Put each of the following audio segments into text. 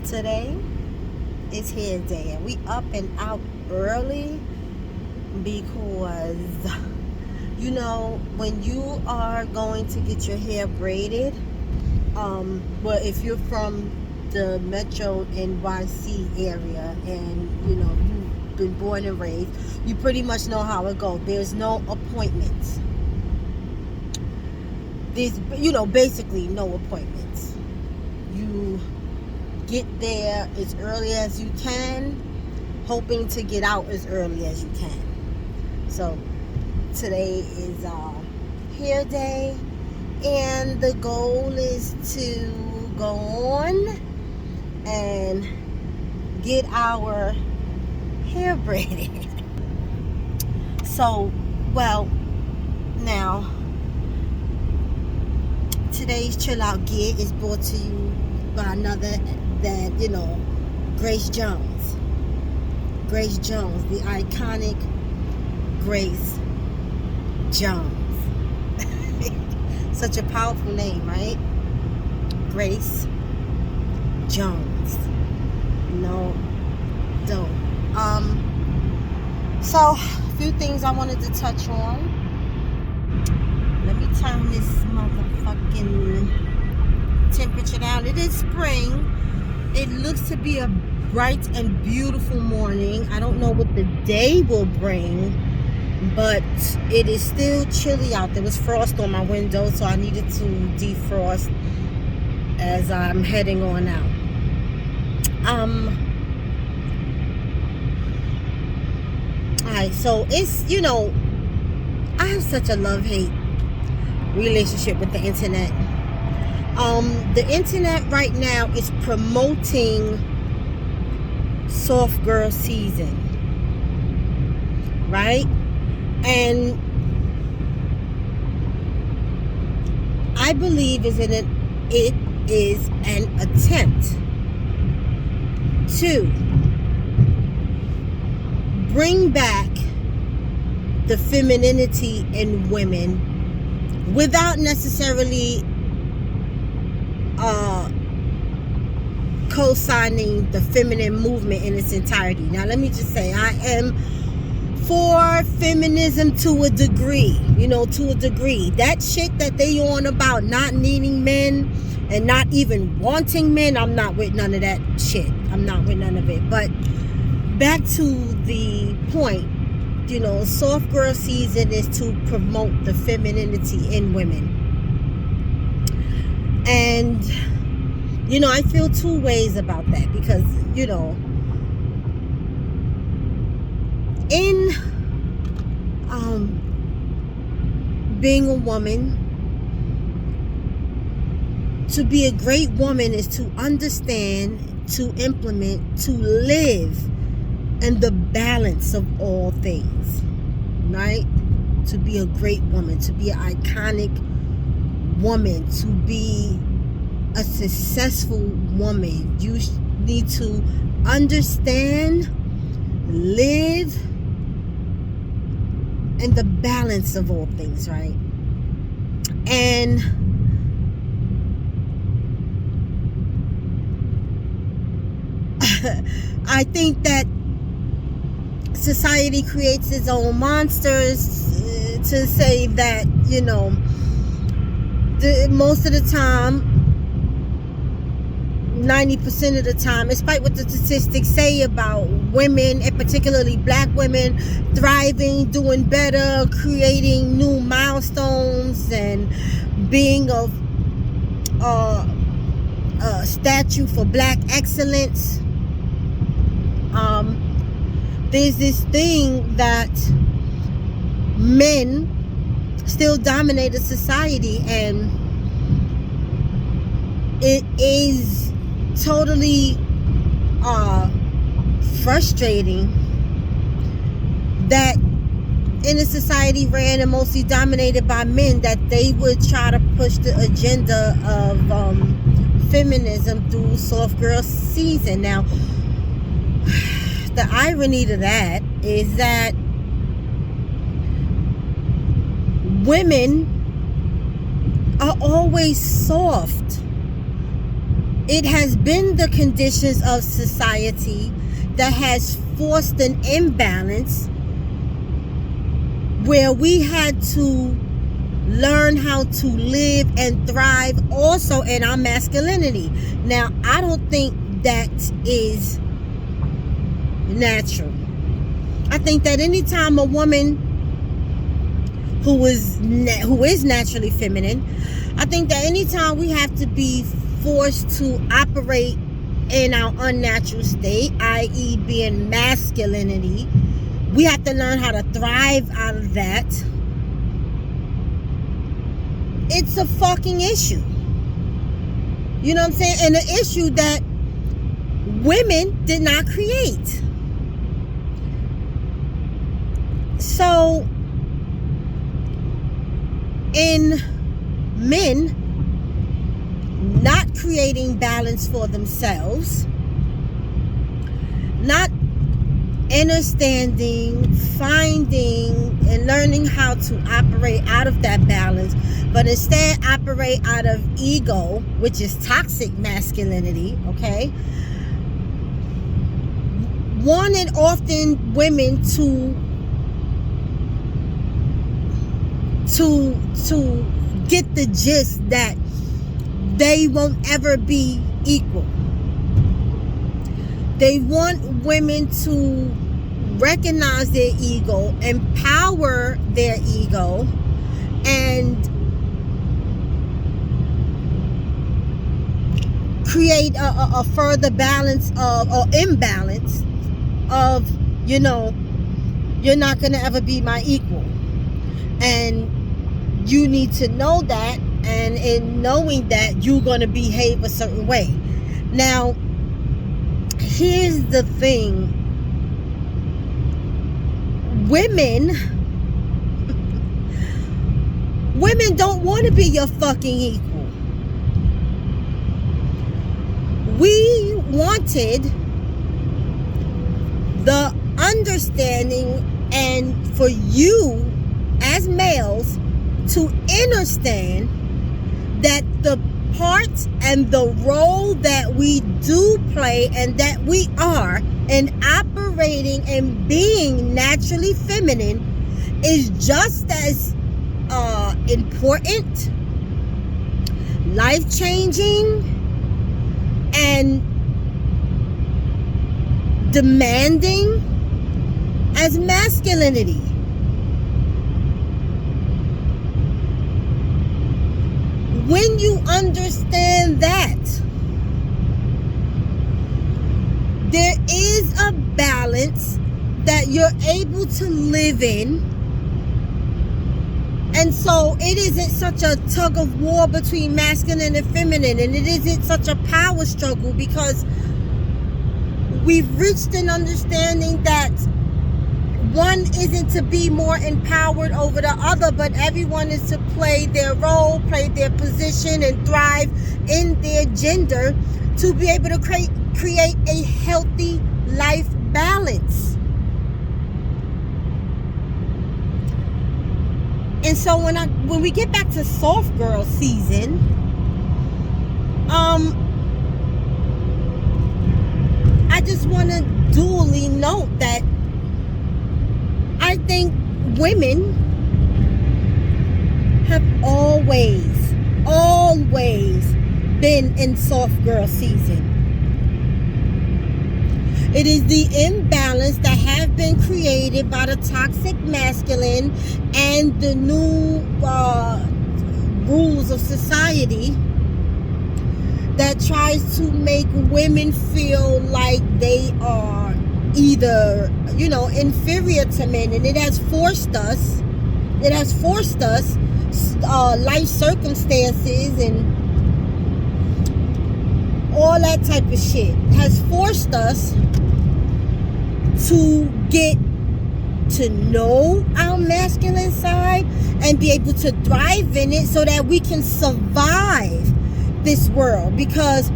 Today is hair day, and we up and out early because when you are going to get your hair braided, well, if you're from the Metro NYC area and you've been born and raised, you pretty much know how it goes. There's no appointments. There's basically no appointments. You get there as early as you can, hoping to get out as early as you can. So today is hair day, and the goal is to go on and get our hair braided. So, now today's chill out gig is brought to you by another Grace Jones. Grace Jones, the iconic Grace Jones. Such a powerful name, right? Grace Jones. Dope. So a few things I wanted to touch on. Let me turn this motherfucking temperature down. It is spring. It looks to be a bright and beautiful morning. I don't know what the day will bring, but it is still chilly out. There was frost on my window, so I needed to defrost as I'm heading on out. Alright, so it's, I have such a love-hate relationship with the internet. The internet right now is promoting soft girl season, right? And I believe it is an attempt to bring back the femininity in women without necessarily co-signing the feminine movement in its entirety. Now, let me just say, I am for feminism to a degree, That shit that they on about not needing men and not even wanting men, I'm not with none of that shit. I'm not with none of it. But back to the point, soft girl season is to promote the femininity in women. And I feel two ways about that, because in being a woman, to be a great woman is to understand, to implement, to live in the balance of all things, right? To be a great woman, to be an iconic woman, to be a successful woman, you need to understand, live in the balance of all things, right? And I think that society creates its own monsters to say that, most of the time, 90% of the time, despite what the statistics say about women, and particularly black women, thriving, doing better, creating new milestones, and being a statue for black excellence, there's this thing that men still dominate a society, and it is totally frustrating that in a society ran and mostly dominated by men, that they would try to push the agenda of feminism through soft girl season. Now, the irony to that is that women are always soft It has been the conditions of society that has forced an imbalance where we had to learn how to live and thrive also in our masculinity. Now, I don't think that is natural. I think that anytime a woman who is naturally feminine, I think that anytime we have to be forced to operate in our unnatural state, i.e. being masculinity, we have to learn how to thrive out of that. It's a fucking issue. You know what I'm saying? And an issue that women did not create. So, in men not creating balance for themselves, not understanding, finding, and learning how to operate out of that balance, but instead operate out of ego, which is toxic masculinity, okay? Wanted often women to get the gist that they won't ever be equal. They want women to recognize their ego, empower their ego, and create a further balance of, or imbalance of, you know, you're not going to ever be my equal. And you need to know that, and in knowing that, you're going to behave a certain way. Now, here's the thing. Women don't want to be your fucking equal. We wanted the understanding, and for you as males to understand that the part and the role that we do play and that we are in operating and being naturally feminine is just as important, life-changing, and demanding as masculinity. When you understand that, there is a balance that you're able to live in. And so it isn't such a tug of war between masculine and feminine, and it isn't such a power struggle, because we've reached an understanding that one isn't to be more empowered over the other, but everyone is to play their role, play their position, and thrive in their gender to be able to create a healthy life balance. And so when we get back to soft girl season, I just want to duly note that I think women have always been in soft girl season. It is the imbalance that have been created by the toxic masculine and the new rules of society that tries to make women feel like they are either, you know, inferior to men. And it has forced us life circumstances and all that type of shit has forced us to get to know our masculine side and be able to thrive in it so that we can survive this world, because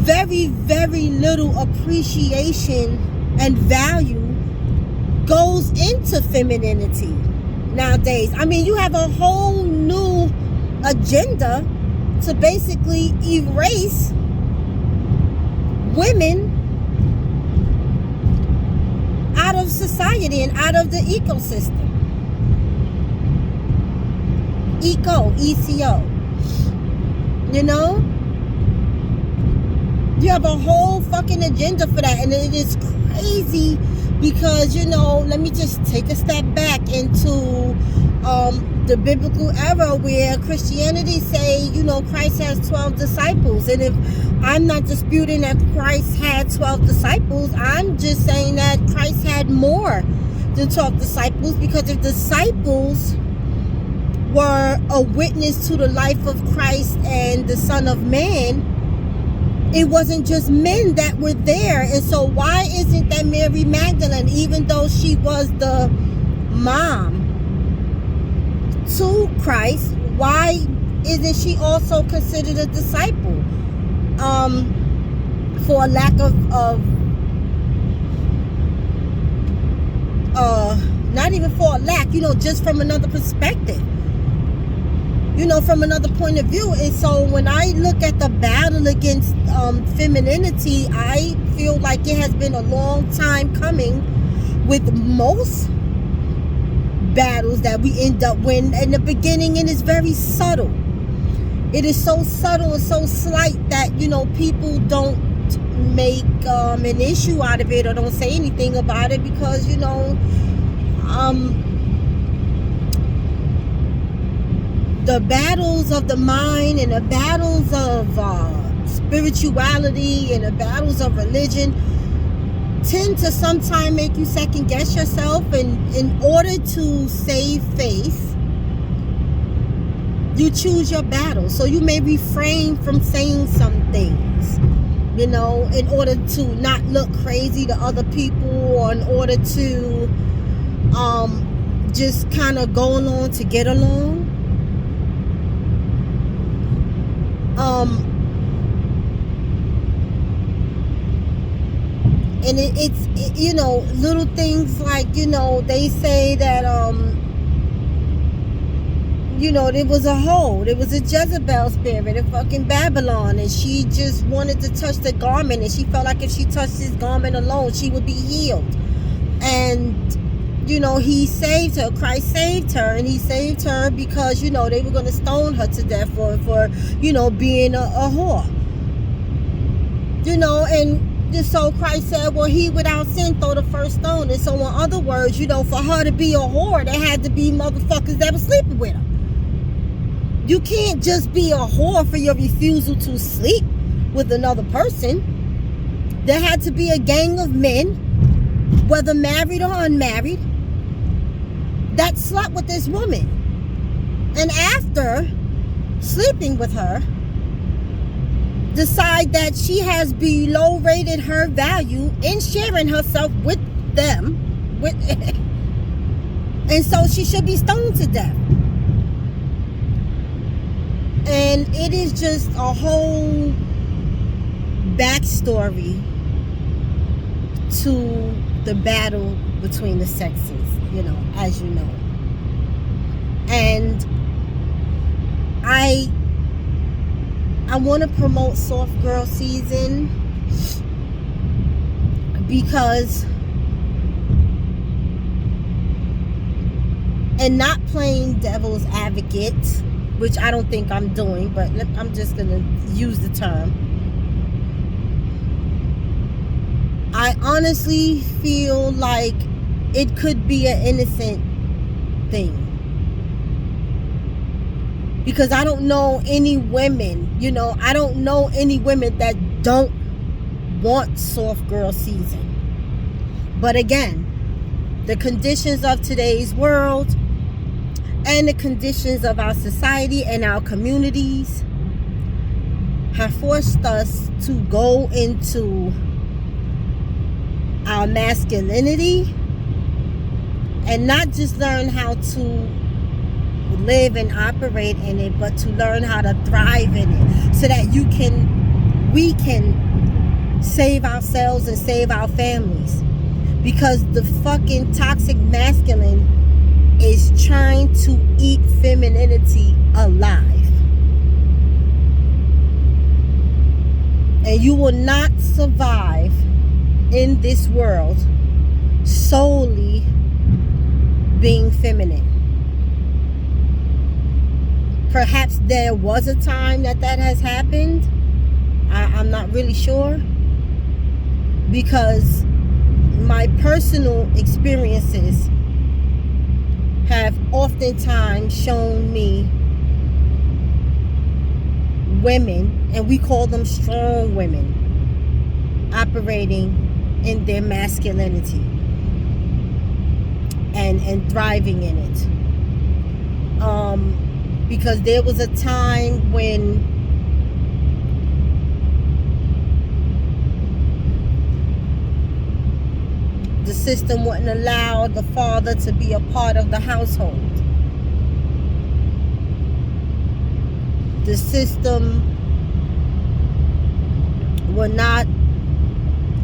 very, very little appreciation and value goes into femininity nowadays. I mean, you have a whole new agenda to basically erase women out of society and out of the ecosystem. ECO. You know? You have a whole fucking agenda for that, and it is crazy because, you know, let me just take a step back into the biblical era where Christianity say, you know, Christ has 12 disciples. And if I'm not disputing that Christ had 12 disciples, I'm just saying that Christ had more than 12 disciples, because if disciples were a witness to the life of Christ and the Son of Man, it wasn't just men that were there. And so why isn't that Mary Magdalene, even though she was the mom to Christ, why isn't she also considered a disciple? For a lack of not even for a lack, you know, just from another perspective, you know, from another point of view. And so when I look at the battle against femininity, I feel like it has been a long time coming with most battles that we end up winning in the beginning, and it's very subtle. It is so subtle and so slight that, you know, people don't make an issue out of it or don't say anything about it, because, you know, the battles of the mind and the battles of spirituality and the battles of religion tend to sometimes make you second guess yourself, and in order to save face, you choose your battle. So you may refrain from saying some things, you know, in order to not look crazy to other people, or in order to just kind of go along to get along. And it's you know, little things like, you know, they say that you know, there was a Jezebel spirit in fucking Babylon, and she just wanted to touch the garment, and she felt like if she touched his garment alone, she would be healed. And, you know, he saved her. Christ saved her, and he saved her because, you know, they were going to stone her to death for you know, being a whore. You know, and so Christ said, well, he without sin throw the first stone. And so in other words, you know, for her to be a whore, there had to be motherfuckers that were sleeping with her. You can't just be a whore for your refusal to sleep with another person. There had to be a gang of men, whether married or unmarried, that slept with this woman. And after sleeping with her, decide that she has below rated her value in sharing herself with them. And so she should be stoned to death. And it is just a whole backstory to the battle between the sexes, you know, as you know. And I want to promote Soft Girl Season because, and not playing devil's advocate, which I don't think I'm doing, but I'm just going to use the term. I honestly feel like it could be an innocent thing. Because I don't know any women, you know, I don't know any women that don't want Soft Girl Season. But again, the conditions of today's world and the conditions of our society and our communities have forced us to go into our masculinity and not just learn how to live and operate in it, but to learn how to thrive in it, so that we can save ourselves and save our families. Because the fucking toxic masculine is trying to eat femininity alive. And you will not survive in this world solely being feminine. Perhaps there was a time that has happened. I'm not really sure, because my personal experiences have oftentimes shown me women, and we call them strong women, operating in their masculinity and thriving in it. Because there was a time when the system wouldn't allow the father to be a part of the household. The system will not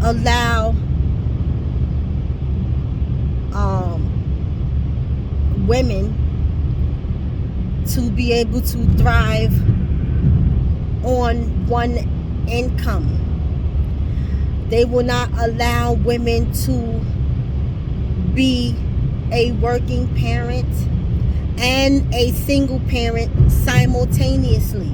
allow women to be able to thrive on one income. They will not allow women to be a working parent and a single parent simultaneously.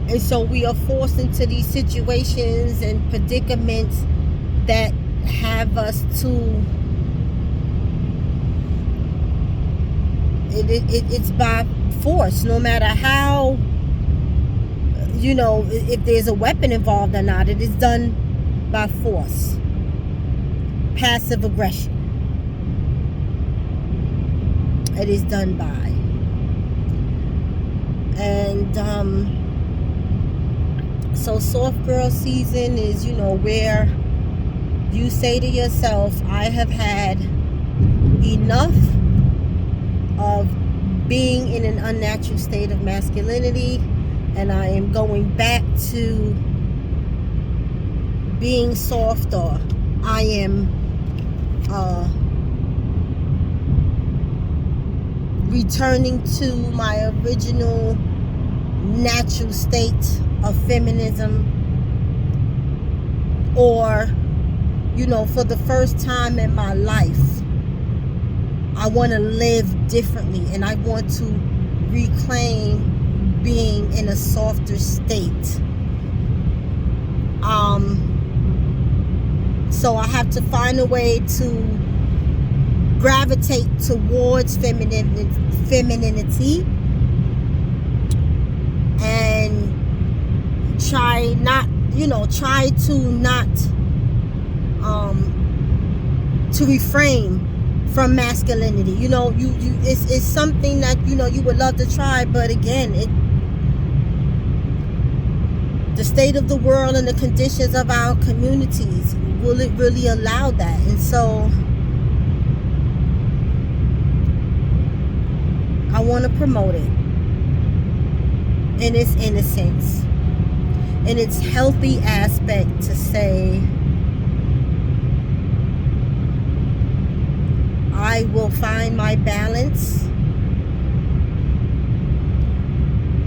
And so we are forced into these situations and predicaments that have us to it's by force, no matter how, if there's a weapon involved or not. It is done by force, passive aggression. It is done by. And so soft girl season is, where you say to yourself, I have had enough of being in an unnatural state of masculinity, and I am going back to being soft, or I am returning to my original natural state of feminism, or for the first time in my life, I want to live differently, and I want to reclaim being in a softer state. So I have to find a way to gravitate towards femininity and try to not to refrain from masculinity. It's something that you would love to try, but again, the state of the world and the conditions of our communities, will it really allow that? And so I want to promote it in its innocence, in its healthy aspect, to say, I will find my balance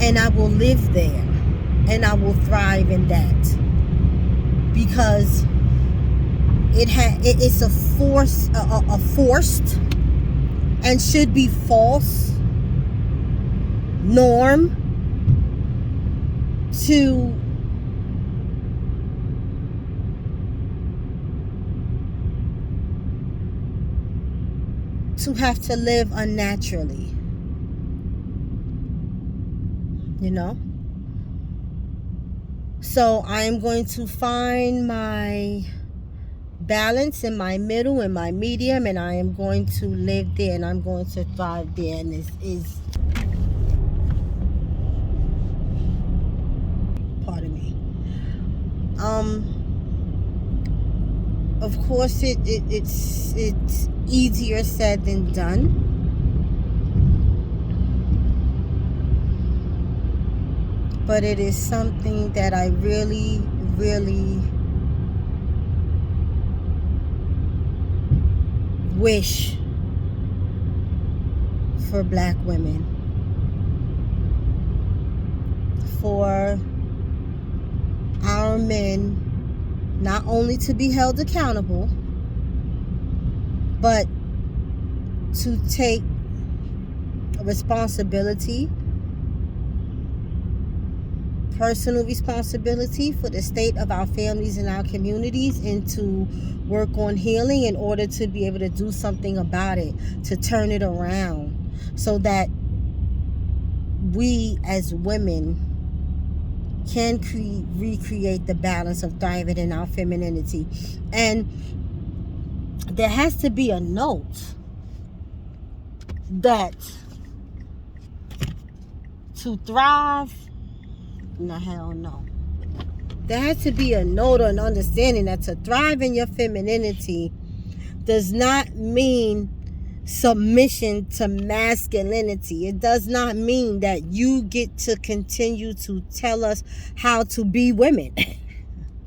and I will live there and I will thrive in that, because it's a forced and should be false norm to have to live unnaturally, So I am going to find my balance in my middle and my medium, and I am going to live there and I'm going to thrive there. And this is, pardon me, of course it's easier said than done, but it is something that I really, really wish for Black women. for our men not only to be held accountable, but to take responsibility, personal responsibility for the state of our families and our communities, and to work on healing in order to be able to do something about it, to turn it around, so that we as women can recreate the balance of thriving in our femininity. And there has to be a note that to thrive, no, hell no. There has to be a note or an understanding that to thrive in your femininity does not mean submission to masculinity. It does not mean that you get to continue to tell us how to be women.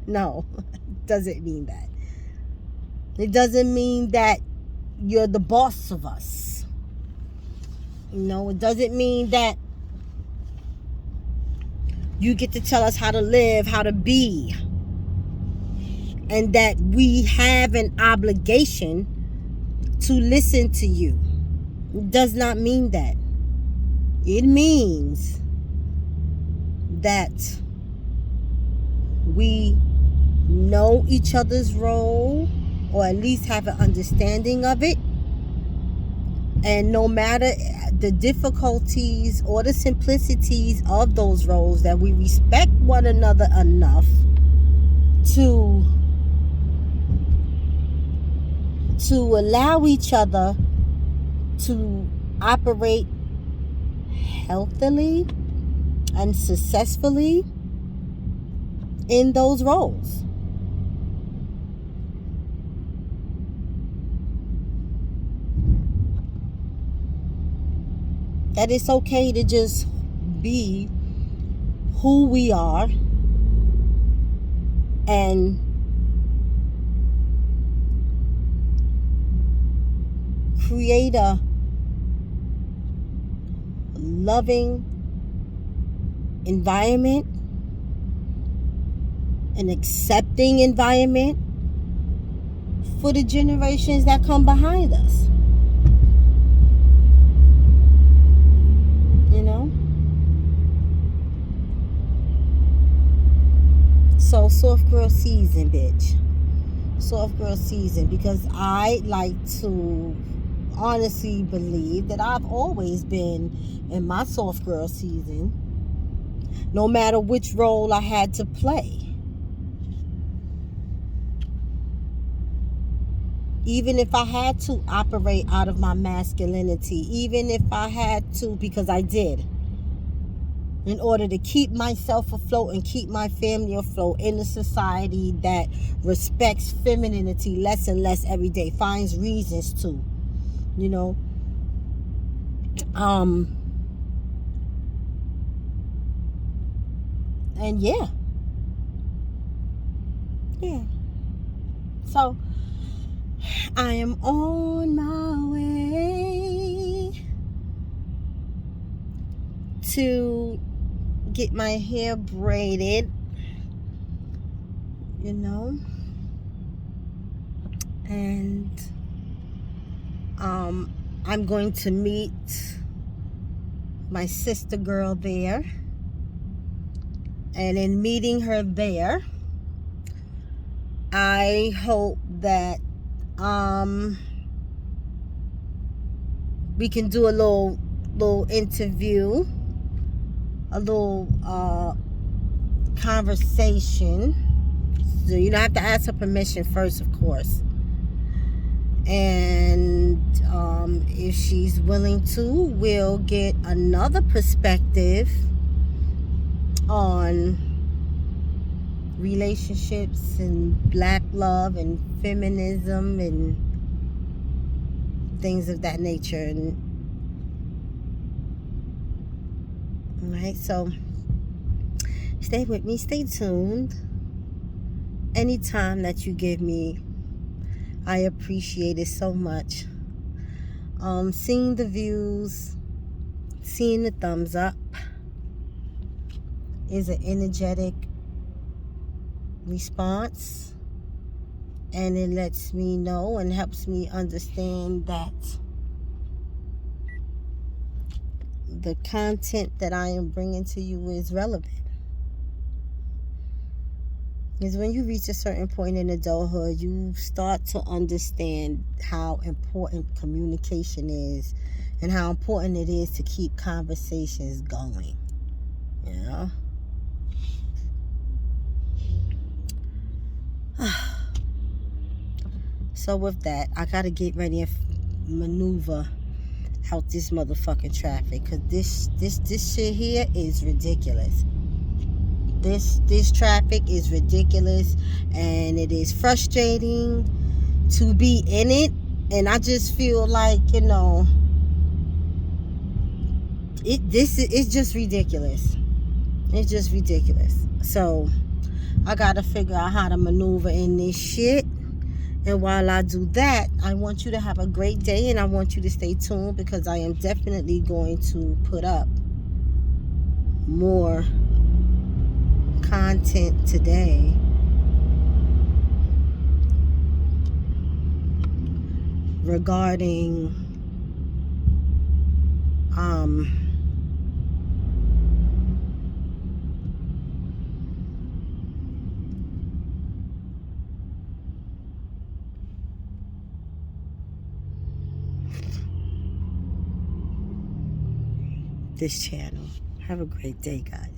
No, it doesn't mean that. It doesn't mean that you're the boss of us. No, it doesn't mean that you get to tell us how to live, how to be, and that we have an obligation to listen to you. It does not mean that. It means that we know each other's role, or at least have an understanding of it. And no matter the difficulties or the simplicities of those roles, that we respect one another enough to allow each other to operate healthily and successfully in those roles. That it's okay to just be who we are and create a loving environment, an accepting environment for the generations that come behind us. You know? So, soft girl season, bitch. Soft girl season, because I like to honestly believe that I've always been in my soft girl season, no matter which role I had to play. Even if I had to operate out of my masculinity, even if I had to, because I did, in order to keep myself afloat and keep my family afloat in a society that respects femininity less and less every day, finds reasons to, you know. And yeah. So I am on my way to get my hair braided, you know, and I'm going to meet my sister girl there, and in meeting her there, I hope that we can do a little interview, a little conversation. So you don't have to ask her permission first, of course. And if she's willing to, we'll get another perspective on relationships and black love and feminism and things of that nature. And all right, so stay with me, stay tuned. Anytime that you give me, I appreciate it so much. Seeing the views, seeing the thumbs up, is an energetic response, and it lets me know and helps me understand that the content that I am bringing to you is relevant. Because when you reach a certain point in adulthood, you start to understand how important communication is and how important it is to keep conversations going. You know? So with that, I gotta get ready and maneuver out this motherfucking traffic, because this shit here is ridiculous. This traffic is ridiculous, and it is frustrating to be in it. And I just feel like, it's just ridiculous. It's just ridiculous. So I gotta figure out how to maneuver in this shit. And while I do that, I want you to have a great day, and I want you to stay tuned, because I am definitely going to put up more content today regarding this channel. Have a great day, guys.